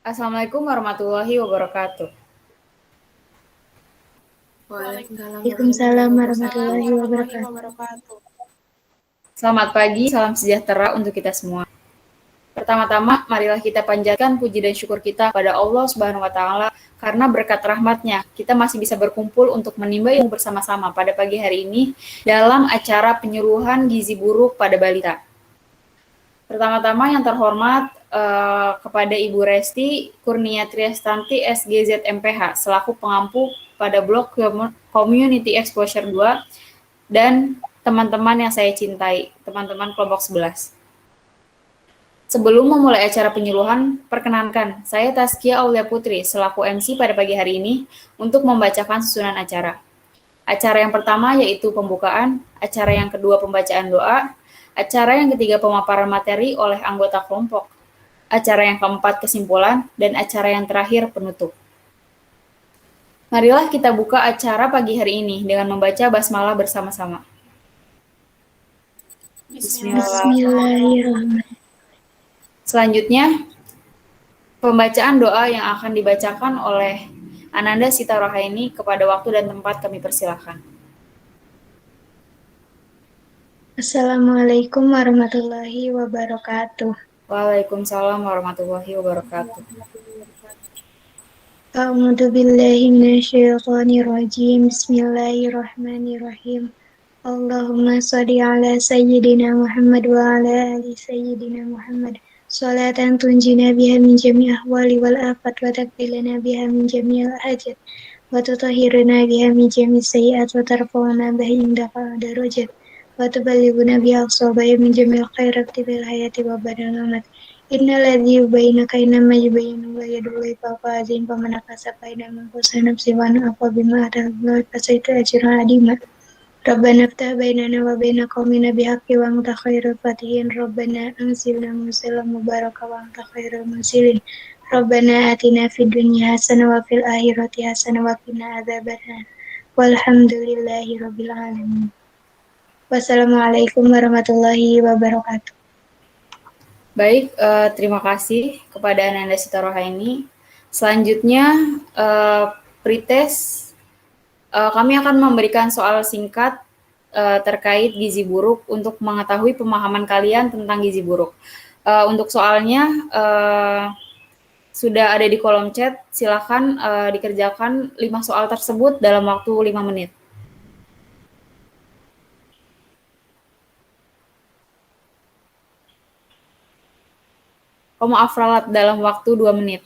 Assalamualaikum warahmatullahi wabarakatuh. Waalaikumsalam warahmatullahi wabarakatuh. Selamat pagi, salam sejahtera untuk kita semua. Pertama-tama, marilah kita panjatkan puji dan syukur kita pada Allah Subhanahu wa Ta'ala karena berkat rahmatnya kita masih bisa berkumpul untuk menimba ilmu bersama-sama pada pagi hari ini dalam acara penyuluhan gizi buruk pada balita. Pertama-tama yang terhormat kepada Ibu Resti Kurnia Triastanti SGZ MPH selaku pengampu pada blok Community Exposure 2 dan teman-teman yang saya cintai, teman-teman kelompok 11. Sebelum memulai acara penyuluhan, perkenankan saya Taskia Aulia Putri selaku MC pada pagi hari ini untuk membacakan susunan acara. Acara yang pertama yaitu pembukaan, acara yang kedua pembacaan doa, acara yang ketiga pemaparan materi oleh anggota kelompok, acara yang keempat kesimpulan, dan acara yang terakhir penutup. Marilah kita buka acara pagi hari ini dengan membaca basmalah bersama-sama. Bismillahirrahmanirrahim. Selanjutnya, pembacaan doa yang akan dibacakan oleh Ananda Sita Rohaini kepada waktu dan tempat kami persilahkan. Assalamualaikum warahmatullahi wabarakatuh. Waalaikumsalam warahmatullahi wabarakatuh. A'udzu billahi minasyaitonir rajim. Bismillahirrahmanirrahim. Allahumma shalli ala sayyidina Muhammad wa ala ali sayyidina Muhammad. Salatan tunjina biha min jami' ahwali wal afat wa taqbilana biha min jami'il hajat wa tutahhiruna biha min jami' sayyi'at wa tarfa'una biha indaka darajat wa tuballighuna biha aqsabaya min jami'il khairati fil hayati wa badal amat. Innal ladzi yubayyinaka innama yubayyinu wa yadullahi fawqa azim faman kasaba ila man kusa nafsi wa naqa bima atallahi fasaitu ajran adima. Rabbana ftah bainana wa baina qaumina bihaqqi wa anta khairul fatihin. Rabbana anzilna munzalan mubaraka wa anta khairul munzilin. Rabbana atina fid dunya hasanah wa fil akhirati hasanah wa qina adzabannar. Walhamdulillahi rabbil alamin. Wassalamualaikum warahmatullahi wabarakatuh. Baik, terima kasih kepada Ananda Sita Rohaini. Selanjutnya, pretest kami akan memberikan soal singkat terkait gizi buruk untuk mengetahui pemahaman kalian tentang gizi buruk. Untuk soalnya sudah ada di kolom chat, silakan dikerjakan 5 soal tersebut dalam waktu 5 menit. Kamu afralat dalam waktu 2 menit.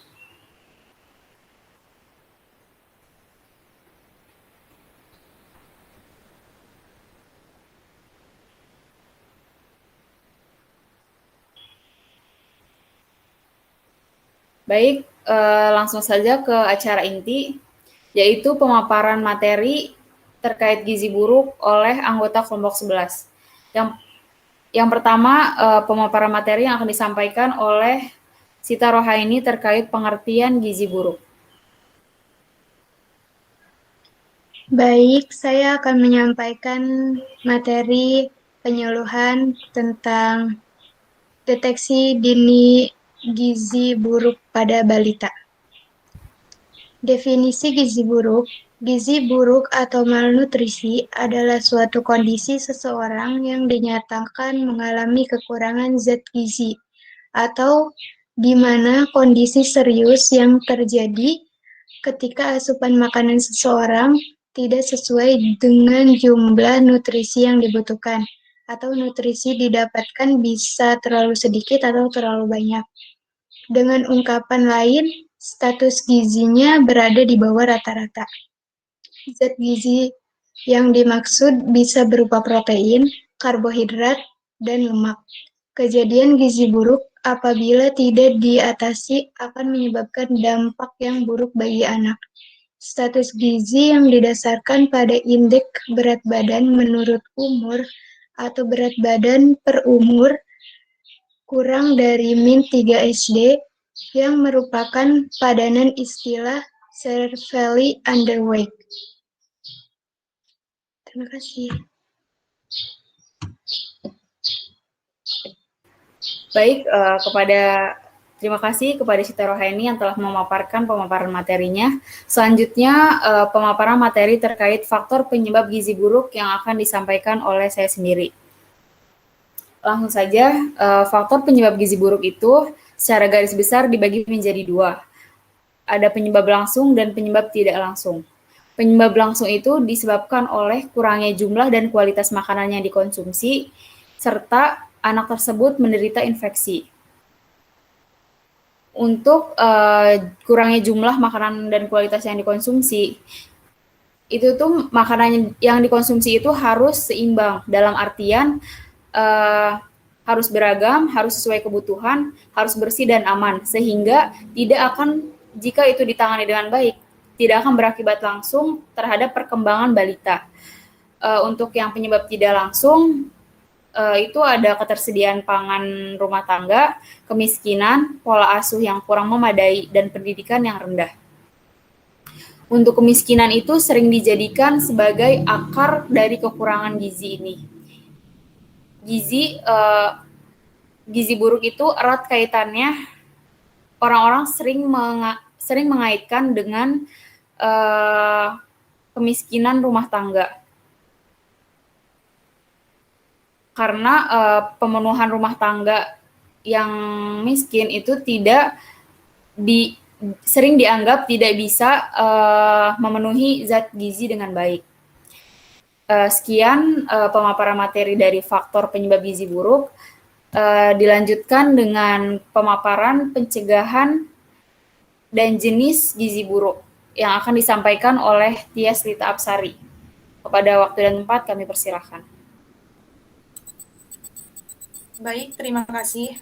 Baik, langsung saja ke acara inti, yaitu pemaparan materi terkait gizi buruk oleh anggota kelompok 11. Yang pertama, pemaparan materi yang akan disampaikan oleh Sita Rohaini terkait pengertian gizi buruk. Baik, saya akan menyampaikan materi penyuluhan tentang deteksi dini gizi buruk pada balita. Definisi gizi buruk atau malnutrisi adalah suatu kondisi seseorang yang dinyatakan mengalami kekurangan zat gizi atau di mana kondisi serius yang terjadi ketika asupan makanan seseorang tidak sesuai dengan jumlah nutrisi yang dibutuhkan, atau nutrisi didapatkan bisa terlalu sedikit atau terlalu banyak. Dengan ungkapan lain, status gizinya berada di bawah rata-rata. Zat gizi yang dimaksud bisa berupa protein, karbohidrat, dan lemak. Kejadian gizi buruk apabila tidak diatasi akan menyebabkan dampak yang buruk bagi anak. Status gizi yang didasarkan pada indeks berat badan menurut umur atau berat badan per umur kurang dari min 3 SD yang merupakan padanan istilah severely underweight. Terima kasih. Baik, kepada Terima kasih kepada Siti Rohaini yang telah memaparkan pemaparan materinya. Selanjutnya, pemaparan materi terkait faktor penyebab gizi buruk yang akan disampaikan oleh saya sendiri. Langsung saja, faktor penyebab gizi buruk itu secara garis besar dibagi menjadi dua. Ada penyebab langsung dan penyebab tidak langsung. Penyebab langsung itu disebabkan oleh kurangnya jumlah dan kualitas makanan yang dikonsumsi, serta anak tersebut menderita infeksi. Untuk kurangnya jumlah makanan dan kualitas yang dikonsumsi, itu tuh makanan yang dikonsumsi itu harus seimbang, dalam artian harus beragam, harus sesuai kebutuhan, harus bersih dan aman, sehingga tidak akan, jika itu ditangani dengan baik, tidak akan berakibat langsung terhadap perkembangan balita. Untuk yang penyebab tidak langsung, itu ada ketersediaan pangan rumah tangga, kemiskinan, pola asuh yang kurang memadai, dan pendidikan yang rendah. Untuk kemiskinan itu sering dijadikan sebagai akar dari kekurangan gizi ini. Gizi buruk itu erat kaitannya, orang-orang sering mengaitkan dengan kemiskinan rumah tangga. Karena pemenuhan rumah tangga yang miskin itu sering dianggap tidak bisa memenuhi zat gizi dengan baik. Sekian pemaparan materi dari faktor penyebab gizi buruk. Dilanjutkan dengan pemaparan pencegahan dan jenis gizi buruk yang akan disampaikan oleh Tias Lita Apsari. Kepada waktu dan tempat kami persilahkan. Baik, terima kasih.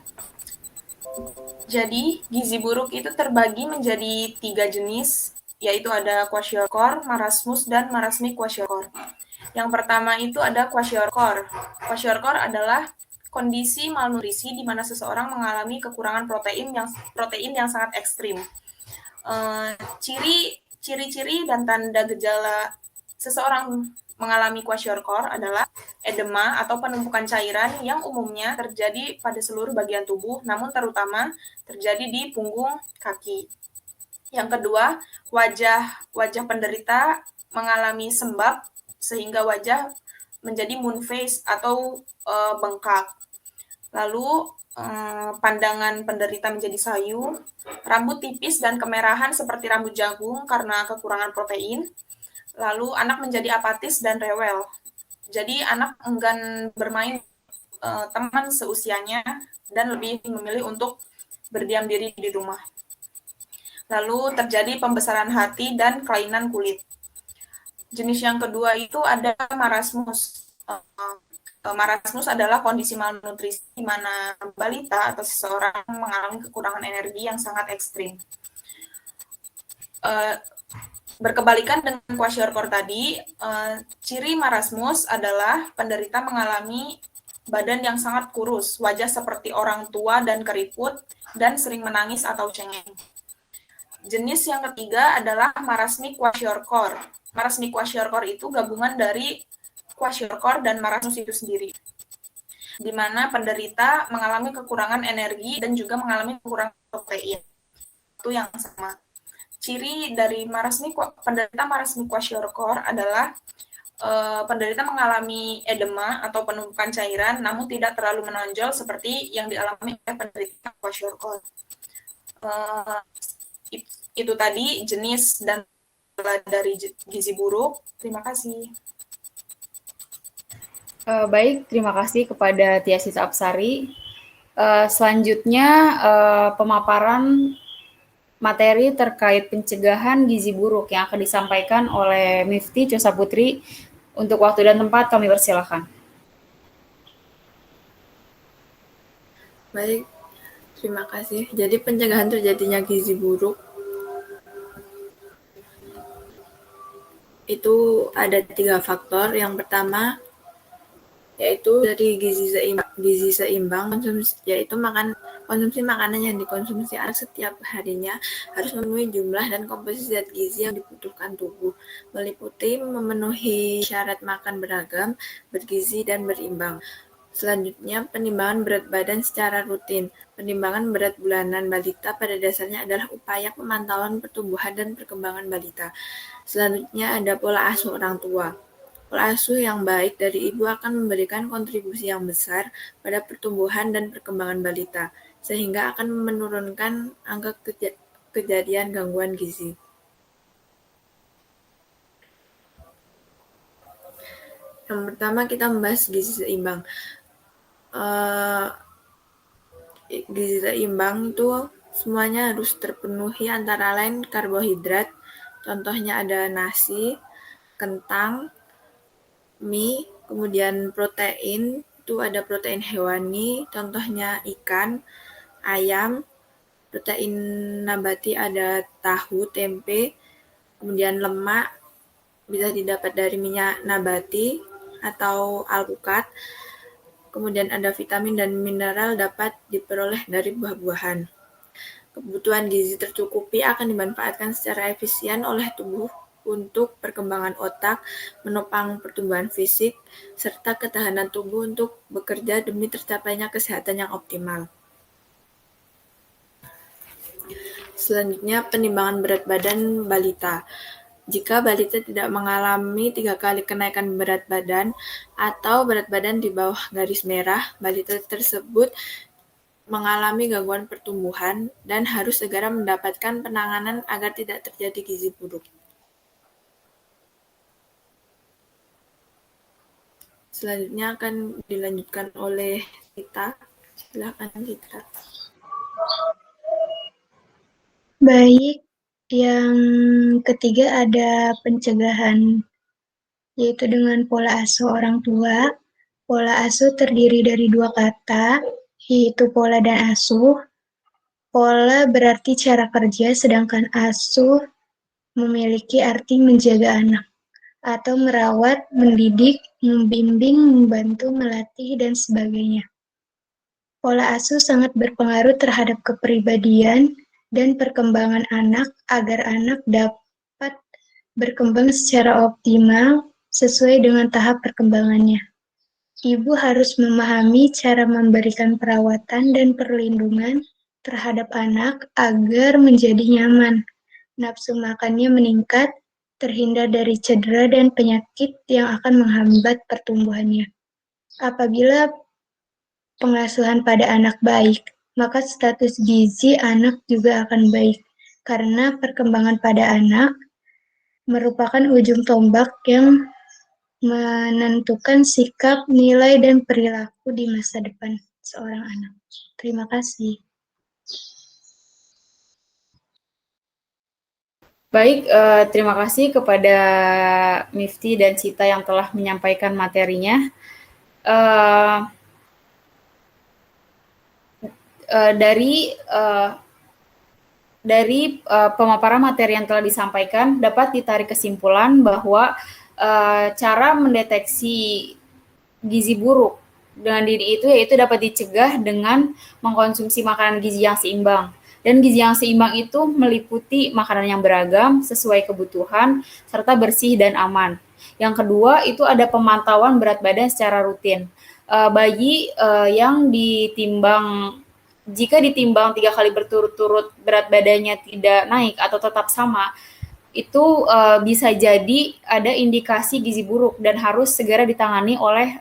Jadi, gizi buruk itu terbagi menjadi 3 jenis, yaitu ada kwashiorkor, marasmus, dan marasmik kwashiorkor. Yang pertama itu ada kwashiorkor. Kwashiorkor adalah kondisi malnutrisi di mana seseorang mengalami kekurangan protein yang sangat ekstrim. Ciri-ciri dan tanda gejala seseorang mengalami kwashiorkor adalah edema atau penumpukan cairan yang umumnya terjadi pada seluruh bagian tubuh, namun terutama terjadi di punggung kaki. Yang kedua, wajah penderita mengalami sembab sehingga wajah menjadi moon face atau bengkak. Lalu pandangan penderita menjadi sayu, rambut tipis dan kemerahan seperti rambut jagung karena kekurangan protein. Lalu anak menjadi apatis dan rewel. Jadi anak enggan bermain teman seusianya dan lebih memilih untuk berdiam diri di rumah. Lalu terjadi pembesaran hati dan kelainan kulit. Jenis yang kedua itu ada marasmus. Marasmus adalah kondisi malnutrisi di mana balita atau seseorang mengalami kekurangan energi yang sangat ekstrim. Berkebalikan dengan kwashiorkor tadi, ciri marasmus adalah penderita mengalami badan yang sangat kurus, wajah seperti orang tua dan keriput, dan sering menangis atau cengeng. Jenis yang ketiga adalah marasmik kwashiorkor. Marasmik kwashiorkor itu gabungan dari kwashiorkor dan marasmus itu sendiri, di mana penderita mengalami kekurangan energi dan juga mengalami kekurangan protein. Itu yang sama. Ciri dari penderita marasmik kwashiorkor adalah penderita mengalami edema atau penumpukan cairan, namun tidak terlalu menonjol seperti yang dialami oleh penderita kwashiorkor. Itu tadi jenis dan dari gizi buruk. Terima kasih. Baik, terima kasih kepada Tias Lita Apsari. Selanjutnya pemaparan materi terkait pencegahan gizi buruk yang akan disampaikan oleh Mifti Chosa Putri. Untuk waktu dan tempat kami persilahkan. Baik, terima kasih. Jadi pencegahan terjadinya gizi buruk itu ada 3 faktor. Yang pertama yaitu dari gizi seimbang, yaitu konsumsi makanan yang dikonsumsi anak setiap harinya harus memenuhi jumlah dan komposisi zat gizi yang dibutuhkan tubuh, meliputi memenuhi syarat makan beragam, bergizi, dan berimbang. Selanjutnya, penimbangan berat badan secara rutin. Penimbangan berat bulanan balita pada dasarnya adalah upaya pemantauan pertumbuhan dan perkembangan balita. Selanjutnya ada pola asuh orang tua. Pola asuh yang baik dari ibu akan memberikan kontribusi yang besar pada pertumbuhan dan perkembangan balita, sehingga akan menurunkan angka kejadian gangguan gizi. Yang pertama kita membahas gizi seimbang. Gizi seimbang itu semuanya harus terpenuhi, antara lain karbohidrat, contohnya ada nasi, kentang, mie, kemudian protein, itu ada protein hewani, contohnya ikan, ayam, protein nabati ada tahu, tempe, kemudian lemak bisa didapat dari minyak nabati atau alpukat, kemudian ada vitamin dan mineral dapat diperoleh dari buah-buahan. Kebutuhan gizi tercukupi akan dimanfaatkan secara efisien oleh tubuh untuk perkembangan otak, menopang pertumbuhan fisik, serta ketahanan tubuh untuk bekerja demi tercapainya kesehatan yang optimal. Selanjutnya, penimbangan berat badan balita. Jika balita tidak mengalami 3 kali kenaikan berat badan atau berat badan di bawah garis merah, balita tersebut mengalami gangguan pertumbuhan dan harus segera mendapatkan penanganan agar tidak terjadi gizi buruk. Selanjutnya akan dilanjutkan oleh Rita. Silakan Rita. Baik, yang ketiga ada pencegahan, yaitu dengan pola asuh orang tua. Pola asuh terdiri dari 2 kata, yaitu pola dan asuh. Pola berarti cara kerja, sedangkan asuh memiliki arti menjaga anak, atau merawat, mendidik, membimbing, membantu, melatih, dan sebagainya. Pola asuh sangat berpengaruh terhadap kepribadian dan perkembangan anak agar anak dapat berkembang secara optimal sesuai dengan tahap perkembangannya. Ibu harus memahami cara memberikan perawatan dan perlindungan terhadap anak agar menjadi nyaman, nafsu makannya meningkat, terhindar dari cedera dan penyakit yang akan menghambat pertumbuhannya. Apabila pengasuhan pada anak baik, maka status gizi anak juga akan baik, karena perkembangan pada anak merupakan ujung tombak yang menentukan sikap, nilai, dan perilaku di masa depan seorang anak. Terima kasih. Baik, terima kasih kepada Mifti dan Sita yang telah menyampaikan materinya. Dari pemaparan materi yang telah disampaikan dapat ditarik kesimpulan bahwa cara mendeteksi gizi buruk dengan diri itu yaitu dapat dicegah dengan mengkonsumsi makanan gizi yang seimbang. Dan gizi yang seimbang itu meliputi makanan yang beragam sesuai kebutuhan serta bersih dan aman. Yang kedua itu ada pemantauan berat badan secara rutin. Bayi yang ditimbang, jika ditimbang 3 kali berturut-turut berat badannya tidak naik atau tetap sama, itu bisa jadi ada indikasi gizi buruk dan harus segera ditangani oleh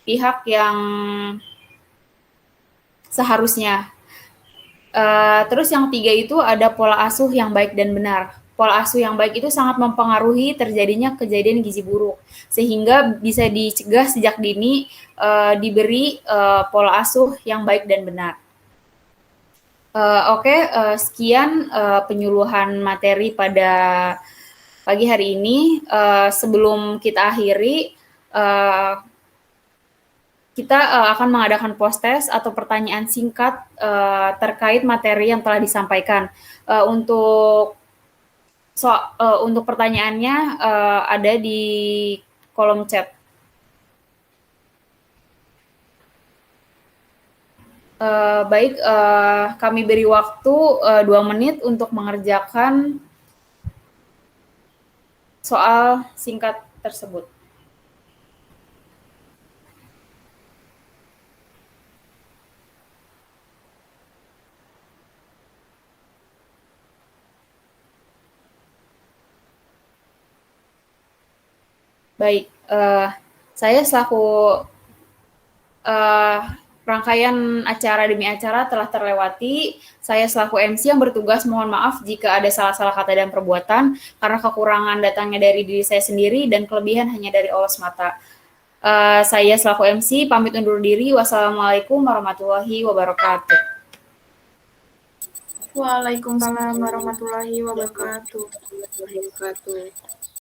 pihak yang seharusnya. Terus yang 3 itu ada pola asuh yang baik dan benar. Pola asuh yang baik itu sangat mempengaruhi terjadinya kejadian gizi buruk, sehingga bisa dicegah sejak dini, diberi pola asuh yang baik dan benar. Sekian penyuluhan materi pada pagi hari ini. Sebelum kita akhiri, kita akan mengadakan post-test atau pertanyaan singkat terkait materi yang telah disampaikan. Untuk pertanyaannya ada di kolom chat. Kami beri waktu 2 menit untuk mengerjakan soal singkat tersebut. Baik, saya selaku rangkaian acara demi acara telah terlewati. Saya selaku MC yang bertugas mohon maaf jika ada salah-salah kata dan perbuatan karena kekurangan datangnya dari diri saya sendiri dan kelebihan hanya dari Allah semata. Saya selaku MC pamit undur diri. Wassalamualaikum warahmatullahi wabarakatuh. Waalaikumsalam warahmatullahi wabarakatuh.